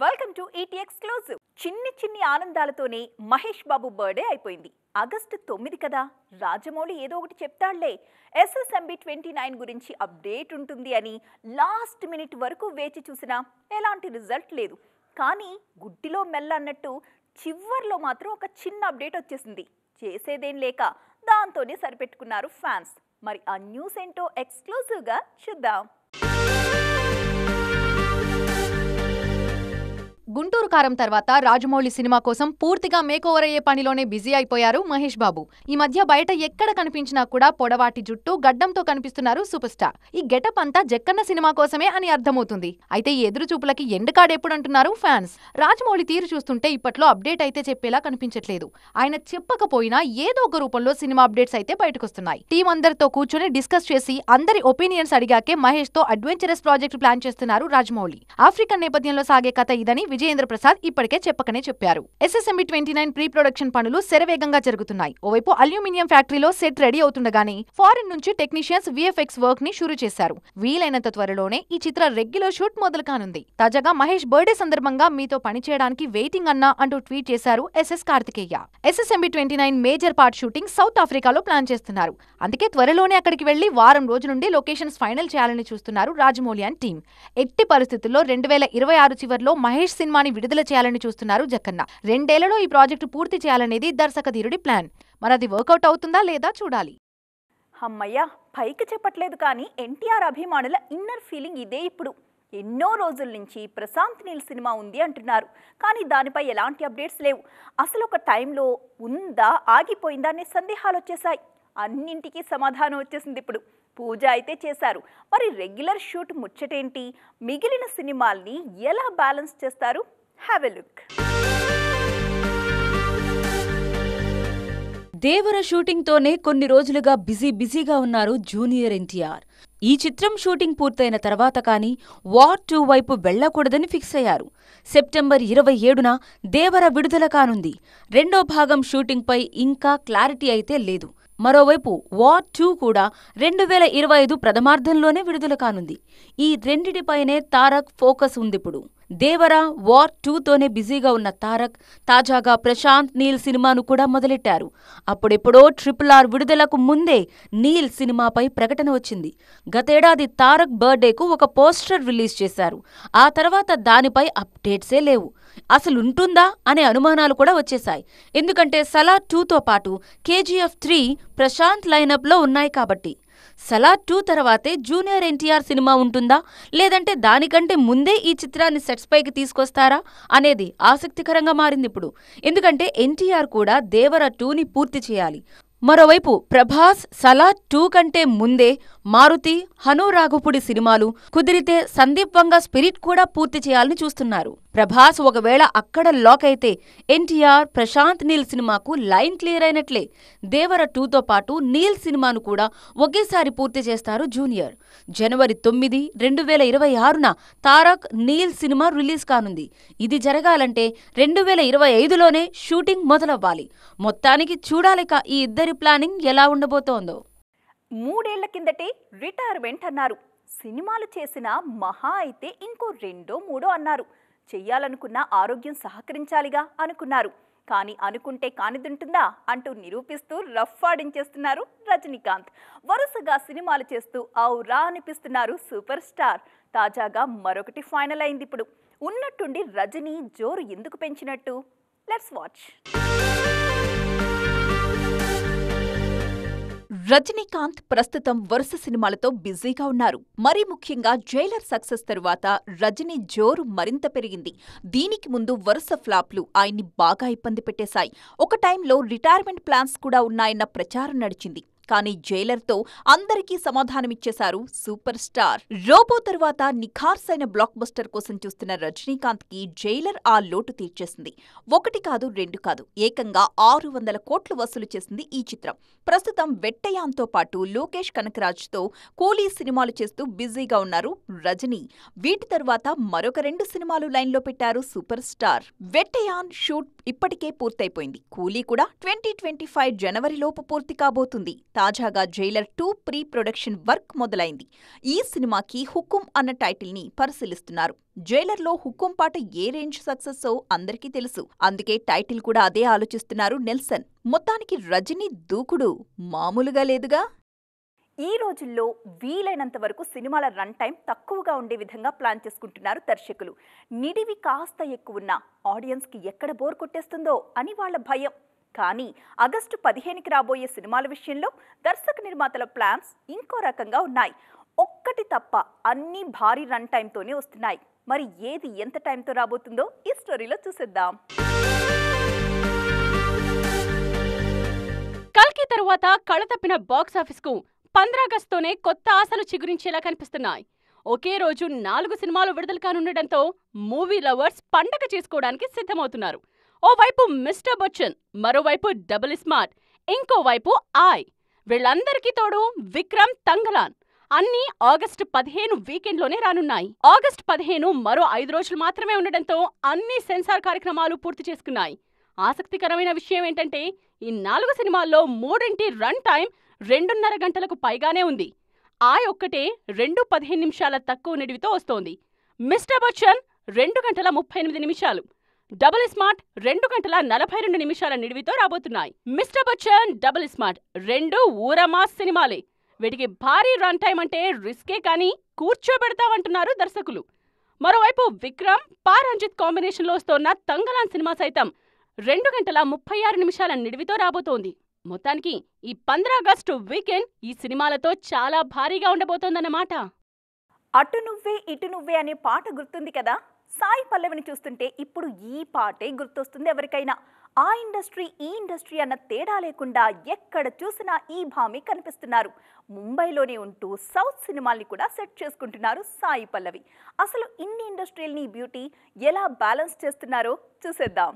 Welcome to ET exclusive. చిన్ని ఆనందాలతోనే Mahesh Babu birthday అయిపోయింది. ఆగస్టు 9 కదా, రాజమౌళి ఏదో ఒకటి చెప్తాడులే. SSMB 29 గురించి అప్డేట్ ఉంటుంది అని లాస్ట్ మినిట్ వరకు వేచి చూసినా ఎలాంటి రిజల్ట్ లేదు. కానీ గుడ్డిలో మెల్ల అన్నట్టు చివర్లో మాత్రం ఒక చిన్న అప్డేట్ వచ్చేసింది. చేసేదేం లేక దాంతోనే సరిపెట్టుకున్నారు ఫ్యాన్స్. మరి ఆ న్యూస్ ఏంటో ఎక్స్క్లూజివ్గా చూద్దాం. గుంటూరు కారం తర్వాత రాజమౌళి సినిమా కోసం పూర్తిగా మేకోవర్ అయ్యే పనిలోనే బిజీ అయిపోయారు మహేష్ బాబు. ఈ మధ్య బయట ఎక్కడ కనిపించినా కూడా పొడవాటి జుట్టు, గడ్డంతో కనిపిస్తున్నారు సూపర్ స్టార్. ఈ గెటప్ అంతా జక్కన్న సినిమా కోసమే అని అర్థమవుతుంది. అయితే ఈ ఎదురు చూపులకి ఎండ్ కార్డ్ ఎప్పుడంటున్నారు ఫ్యాన్స్. రాజమౌళి తీరు చూస్తుంటే ఇప్పట్లో అప్డేట్ అయితే చెప్పేలా కనిపించట్లేదు. ఆయన చెప్పకపోయినా ఏదో ఒక రూపంలో సినిమా అప్డేట్స్ అయితే బయటకొస్తున్నాయి. టీం అందరితో కూర్చొని డిస్కస్ చేసి అందరి ఒపీనియన్స్ అడిగాకే మహేష్ తో అడ్వెంచరస్ ప్రాజెక్ట్ ప్లాన్ చేస్తున్నారు రాజమౌళి. ఆఫ్రికన్ నేపథ్యంలో సాగే కథ ఇదని విజయేంద్ర ప్రసాద్ ఇప్పటికే చెప్పకనే చెప్పారు. SSMB 29 ప్రీ ప్రొడక్షన్ పనులు శరవేగంగా జరుగుతున్నాయి. ఓవైపు అల్యూమినియం ఫ్యాక్టరీలో సెట్ రెడీ అవుతుండగానే ఫారిన్ నుంచి టెక్నీషియన్స్ VFX వర్క్ ని షురూ చేశారు. వీలైనంత త్వరలోనే ఈ చిత్ర రెగ్యులర్ షూట్ మొదలు కానుంది. తాజాగా మహేష్ బర్త్డే సందర్భంగా మీతో పనిచేయడానికి వెయిటింగ్ అన్నా అంటూ ట్వీట్ చేశారు SS Karthikeya. SSMB 29 major part shooting south ఆఫ్రికాలో ప్లాన్ చేస్తున్నారు. అందుకే త్వరలోనే అక్కడికి వెళ్లి వారం రోజుల నుండి లొకేషన్స్ ఫైనల్ చేయాలని చూస్తున్నారు రాజమౌళి అండ్ టీం. ఎట్టి పరిస్థితుల్లో 2026 చివర్లో మహేష్ సినిమాని విడుదల చేయాలని చూస్తున్నారు జక్కన్న. 2 ఏళ్లలో ఈ ప్రాజెక్టు పూర్తి చేయాలనేది దర్శకధీరుడి ప్లాన్. మరి అది వర్కౌట్ అవుతుందా లేదా చూడాలి. అమ్మయ్యా, పైకి చెప్పట్లేదు కానీ NTR అభిమానుల ఇన్నర్ ఫీలింగ్ ఇదే. ఇప్పుడు ఎన్నో రోజుల నుంచి ప్రశాంత్ నీల్ సినిమా ఉంది అంటున్నారు, కానీ దానిపై ఎలాంటి అప్డేట్స్ లేవు. అసలు ఒక టైంలో ఉందా, ఆగిపోయిందా అనే సందేహాలు వచ్చేసాయి. అన్నింటికీ సమాధానం వచ్చేసింది ఇప్పుడు. పూజ అయితే చేశారు. మరి రెగ్యులర్ షూట్ ముచ్చటేంటి, మిగిలిన సినిమాల్ని ఎలా బ్యాలెన్స్ చేస్తారు? Have a look. దేవర షూటింగ్తోనే కొన్ని రోజులుగా బిజీగా ఉన్నారు జూనియర్ NTR. ఈ చిత్రం షూటింగ్ పూర్తయిన తర్వాత కానీ వార్ 2 వైపు వెళ్లకూడదని ఫిక్స్ అయ్యారు. సెప్టెంబర్ 27న దేవర విడుదల కానుంది. 2వ భాగం షూటింగ్పై ఇంకా క్లారిటీ అయితే లేదు. మరోవైపు వార్ 2 కూడా 2025 ప్రథమార్థంలోనే విడుదల కానుంది. ఈ రెండిటిపైనే తారక్ ఫోకస్ ఉందిప్పుడు. దేవర, వార్ 2తోనే బిజీగా ఉన్న తారక్ తాజాగా ప్రశాంత్ నీల్ సినిమాను కూడా మొదలెట్టారు. అప్పుడెప్పుడో RRR విడుదలకు ముందే నీల్ సినిమాపై ప్రకటన వచ్చింది. గతేడాది తారక్ బర్త్డేకు ఒక పోస్టర్ రిలీజ్ చేశారు. ఆ తర్వాత దానిపై అప్డేట్సే లేవు. అసలుంటుందా అనే అనుమానాలు కూడా వచ్చేశాయి. ఎందుకంటే సలార్ 2తో పాటు KGF 3 ప్రశాంత్ లైనప్లో ఉన్నాయి కాబట్టి. సలార్ 2 తర్వాతే జూనియర్ NTR సినిమా ఉంటుందా, లేదంటే దానికంటే ముందే ఈ చిత్రాన్ని సెట్స్ పైకి తీసుకొస్తారా అనేది ఆసక్తికరంగా మారిందిప్పుడు. ఎందుకంటే NTR కూడా దేవర 2ని పూర్తి చేయాలి. మరోవైపు ప్రభాస్ సలార్ 2 కంటే ముందే మారుతి, హను రాఘపుడి సినిమాలు, కుదిరితే సందీప్ వంగ స్పిరిట్ కూడా పూర్తి చేయాలని చూస్తున్నారు. ప్రభాస్ ఒకవేళ అక్కడ లాక్ అయితే NTR, ప్రశాంత్ నీల్ సినిమాకు లైన్ క్లియర్ అయినట్లే. దేవర 2తో పాటు నీల్ సినిమాను కూడా ఒకేసారి పూర్తి చేస్తారు జూనియర్. జనవరి 9, 2026న తారక్, నీల్ సినిమా రిలీజ్ కానుంది. ఇది జరగాలంటే 2025లోనే షూటింగ్ మొదలవ్వాలి. మొత్తానికి చూడాలిక ఈ ఇద్దరి ప్లానింగ్ ఎలా ఉండబోతోందో. 3 ఏళ్ల కిందటే రిటైర్మెంట్ అన్నారు. సినిమాలు చేసిన మహా అయితే ఇంకో 2-3 అన్నారు. చెయ్యాలనుకున్న ఆరోగ్యం సహకరించాలిగా అనుకున్నారు. కానీ అనుకుంటే కానిదుంటుందా అంటూ నిరూపిస్తూ రఫ్ ఆడించేస్తున్నారు రజనీకాంత్. వరుసగా సినిమాలు చేస్తూ ఔరా అనిపిస్తున్నారు సూపర్ స్టార్. తాజాగా మరొకటి ఫైనల్ అయింది ఇప్పుడు. ఉన్నట్టుండి రజనీ జోరు ఎందుకు పెంచినట్టు? Let's watch. రజనీకాంత్ ప్రస్తుతం వరుస సినిమాలతో బిజీగా ఉన్నారు. మరీ ముఖ్యంగా జైలర్ సక్సెస్ తరువాత రజనీ జోరు మరింత పెరిగింది. దీనికి ముందు వరుస ఫ్లాప్లు ఆయన్ని బాగా ఇబ్బంది పెట్టేశాయి. ఒక టైంలో రిటైర్మెంట్ ప్లాన్స్ కూడా ఉన్నాయన్న ప్రచారం నడిచింది. కానీ జైలర్తో అందరికీ సమాధానమిచ్చేశారు సూపర్ స్టార్. రోబో తరువాత నిఖార్సైన బ్లాక్ బస్టర్ కోసం చూస్తున్న రజనీకాంత్కి జైలర్ ఆ లోటు తీర్చేసింది. 1 కాదు 2 కాదు, ఏకంగా 600 కోట్లు వసూలు చేసింది ఈ చిత్రం. ప్రస్తుతం వెట్టయాన్తో పాటు లోకేష్ కనకరాజ్తో కూలీ సినిమాలు చేస్తూ బిజీగా ఉన్నారు రజనీ. వీటి తరువాత మరొక 2 సినిమాలు లైన్లో పెట్టారు సూపర్ స్టార్. వెట్టయాన్ షూట్ ఇప్పటికే పూర్తయిపోయింది. కూలీ కూడా 2025 జనవరిలోపు పూర్తి కాబోతుంది. తాజాగా జైలర్ 2 ప్రీ ప్రొడక్షన్ వర్క్ మొదలైంది. ఈ సినిమాకి హుకుం అన్న టైటిల్ని పరిశీలిస్తున్నారు. జైలర్లో హుకుం పాట ఏ రేంజ్ సక్సెస్సో అందరికీ తెలుసు. అందుకే టైటిల్ కూడా అదే ఆలోచిస్తున్నారు నెల్సన్. మొత్తానికి రజనీ దూకుడు మామూలుగా లేదుగా. ఈ రోజుల్లో వీలైనంత వరకు సినిమాల రన్ టైం తక్కువగా ఉండే విధంగా ప్లాన్ చేసుకుంటున్నారు దర్శకులు. నిడివి కాస్త ఎక్కువున్న ఆడియన్స్కి ఎక్కడ బోర్ కొట్టేస్తుందో అని వాళ్ళ భయం. కానీ ఆగస్టు 15కి రాబోయే సినిమాల విషయంలో దర్శక నిర్మాతల ప్లాన్స్ ఇంకో రకంగా ఉన్నాయి. ఒక్కటి తప్ప అన్నీ భారీ రన్ టైంతోనే వస్తున్నాయి. మరి ఏది ఎంత టైంతో రాబోతుందో ఈ స్టోరీలో చూసేద్దాం. కల్కి తరువాత కళతప్పిన బాక్సాఫీస్కు 15 ఆగస్టుతోనే కొత్త ఆశలు చిగురించేలా కనిపిస్తున్నాయి. ఒకే రోజు 4 సినిమాలు విడుదల కానుండటంతో మూవీ లవర్స్ పండగ చేసుకోవడానికి సిద్ధమవుతున్నారు. ఓవైపు మిస్టర్ బచ్చన్, మరోవైపు డబుల్ స్మార్ట్, ఇంకోవైపు ఆయ్. వీళ్ళందరికీ తోడు విక్రమ్ తంగలాన్. అన్నీ ఆగస్టు 15 వీకెండ్లోనే రానున్నాయి. ఆగస్టు 15 మరో 5 రోజులు మాత్రమే ఉండటంతో అన్ని సెన్సార్ కార్యక్రమాలు పూర్తి చేసుకున్నాయి. ఆసక్తికరమైన విషయం ఏంటంటే ఈ 4 సినిమాల్లో 3 రన్ టైం 2.5 గంటలకు పైగానే ఉంది. ఆయ్ ఒక్కటే 2:15 తక్కువ నిడివితో వస్తోంది. మిస్టర్ బచ్చన్ 2 గంటల 38 నిమిషాలు, డబుల్ స్మార్ట్ 2 గంటల 42 నిమిషాల నిడివితో రాబోతున్నాయి. మిస్టర్ బచ్చన్, డబుల్ స్మార్ట్ 2 ఊరమాస్ సినిమాలే. వీటికి భారీ రన్ టైం అంటే రిస్కే కానీ కూర్చోబెడతామంటున్నారు దర్శకులు. మరోవైపు విక్రమ్, రంజిత్ కాంబినేషన్లో వస్తోన్న తంగలాన్ సినిమా సైతం 2 గంటల 36 నిమిషాల నిడివితో రాబోతోంది. మొత్తానికి ఈ 15 ఆగస్టు వీకెండ్ ఈ సినిమాలతో చాలా భారీగా ఉండబోతోందన్నమాట. అటు నువ్వే ఇటు నువ్వే అనే పాట గుర్తుంది కదా. సాయి పల్లవిని చూస్తుంటే ఇప్పుడు ఈ పాటే గుర్తొస్తుంది ఎవరికైనా. ఆ ఇండస్ట్రీ ఈ ఇండస్ట్రీ అన్న తేడా లేకుండా ఎక్కడ చూసినా ఈ భామి కనిపిస్తున్నారు. ముంబైలోనే ఉంటూ సౌత్ సినిమాల్ని కూడా సెట్ చేసుకుంటున్నారు సాయి పల్లవి. అసలు ఇన్ని ఇండస్ట్రియల్ని బ్యూటీ ఎలా బ్యాలెన్స్ చేస్తున్నారో చూసేద్దాం.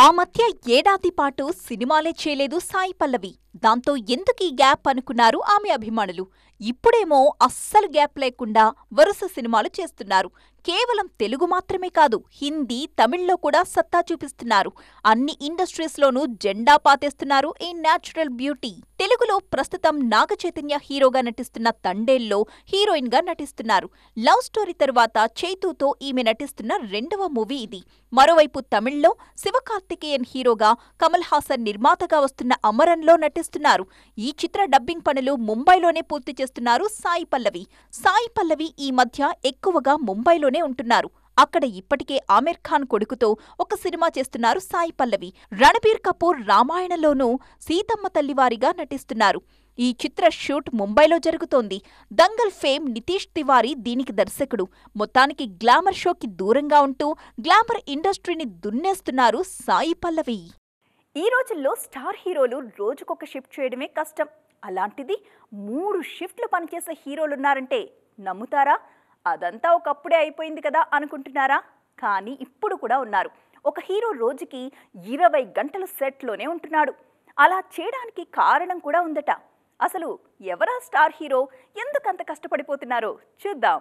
ఆ మధ్య ఏడాది పాటు సినిమాలే చేయలేదు సాయి పల్లవి. దాంతో ఎందుకీ గ్యాప్ అనుకున్నారు ఆమె అభిమానులు. ఇప్పుడేమో అస్సలు గ్యాప్ లేకుండా వరుస సినిమాలు చేస్తున్నారు. కేవలం తెలుగు మాత్రమే కాదు, హిందీ, తమిళ్లో కూడా సత్తా చూపిస్తున్నారు. అన్ని ఇండస్ట్రీస్లోనూ జెండా పాతేస్తున్నారు ఈ న్యాచురల్ బ్యూటీ. తెలుగులో ప్రస్తుతం నాగచైతన్య హీరోగా నటిస్తున్న తండేల్లో హీరోయిన్ గా నటిస్తున్నారు. లవ్ స్టోరీ తరువాత చైతూతో ఈమె నటిస్తున్న 2వ మూవీ ఇది. మరోవైపు తమిళ్లో శివకార్తికేయన్ హీరోగా, కమల్ హాసన్ నిర్మాతగా వస్తున్న అమరన్లో నటిస్తున్నారు. ఈ చిత్ర డబ్బింగ్ పనులు ముంబైలోనే పూర్తి చేస్తున్నారు సాయి పల్లవి. సాయి పల్లవి ఈ మధ్య ఎక్కువగా ముంబైలోనే ఉంటున్నారు. అక్కడ ఇప్పటికే ఆమిర్ ఖాన్ కొడుకుతో ఒక సినిమా చేస్తున్నారు సాయి పల్లవి. రణబీర్ కపూర్ రామాయణంలోనూ సీతమ్మ తల్లివారిగా నటిస్తున్నారు. ఈ చిత్ర షూట్ ముంబైలో జరుగుతోంది. దంగల్ ఫేమ్ నితీష్ తివారీ దీనికి దర్శకుడు. మొత్తానికి గ్లామర్ షోకి దూరంగా ఉంటూ గ్లామర్ ఇండస్ట్రీని దున్నేస్తున్నారు సాయి పల్లవి. ఈ రోజుల్లో స్టార్ హీరోలు రోజుకొక షిఫ్ట్ చేయడమే కష్టం. అలాంటిది 3 షిఫ్ట్లు పనిచేసే హీరోలున్నారంటే నమ్ముతారా? అదంతా ఒకప్పుడే అయిపోయింది కదా అనుకుంటున్నారా? కానీ ఇప్పుడు కూడా ఉన్నారు. ఒక హీరో రోజుకి 20 గంటలు సెట్లోనే ఉంటున్నాడు. అలా చేయడానికి కారణం కూడా ఉందట. అసలు ఎవరా స్టార్ హీరో, ఎందుకంత కష్టపడిపోతున్నారో చూద్దాం.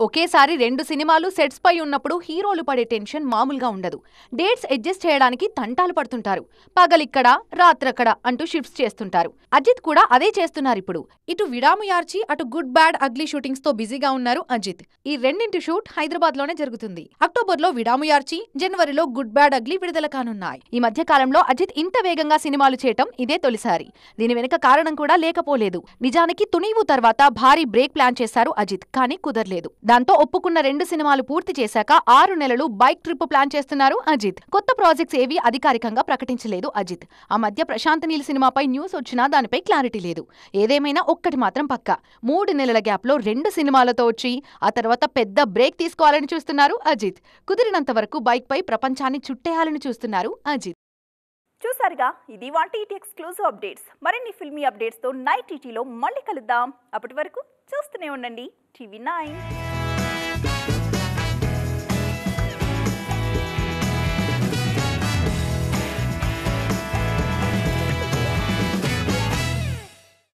ఒకేసారి 2 సినిమాలు సెట్స్ పై ఉన్నప్పుడు హీరోలు పడే టెన్షన్ మామూలుగా ఉండదు. డేట్స్ అడ్జస్ట్ చేయడానికి తంటాలు పడుతుంటారు. పగలిక్కడ రాత్రక్కడ అంటూ షిఫ్ట్స్ చేస్తుంటారు. అజిత్ కూడా అదే చేస్తున్నారు ఇప్పుడు. ఇటు విడాముయార్చి, అటు గుడ్ బ్యాడ్ అగ్లీ షూటింగ్స్ తో బిజీగా ఉన్నారు అజిత్. ఈ 2 షూట్ హైదరాబాద్ లోనే జరుగుతుంది. అక్టోబర్లో విడాముయార్చి, జనవరిలో గుడ్ బ్యాడ్ అగ్లీ విడుదల కానున్నాయి. ఈ మధ్య కాలంలో అజిత్ ఇంత వేగంగా సినిమాలు చేయటం ఇదే తొలిసారి. దీని వెనుక కారణం కూడా లేకపోలేదు. నిజానికి తునీవు తర్వాత భారీ బ్రేక్ ప్లాన్ చేశారు అజిత్, కానీ కుదరలేదు. దాంతో ఒప్పుకున్న 2 సినిమాలు పూర్తి చేశాక 6 నెలలు బైక్ ట్రిప్ ప్లాన్ చేస్తున్నారు అజిత్. కొత్త ప్రాజెక్ట్స్ ఏవి అధికారికంగా ప్రకటించలేదు అజిత్. ఆ మధ్య ప్రశాంత్ నీల్ సినిమాపై న్యూస్ వచ్చినా దానిపై క్లారిటీ లేదు. ఏదేమైనా ఒక్కటి మాత్రం పక్కా, 3 నెలల గ్యాప్ లో 2 సినిమాలతో వచ్చి ఆ తర్వాత పెద్ద బ్రేక్ తీసుకోవాలని చూస్తున్నారు అజిత్. కుదిరినంత వరకు బైక్ పై ప్రపంచాన్ని చుట్టేయాలని చూస్తున్నారు అజిత్. చూసారుగా, ఇది వాటి ఎక్స్క్లూజివ్ అప్డేట్స్. మరిన్ని ఫిల్మీ అప్డేట్స్ తో నైట్ టీటీలో మళ్ళీ కలుద్దాం. అప్పటి వరకు చూస్తూనే ఉండండి టీవీ 9.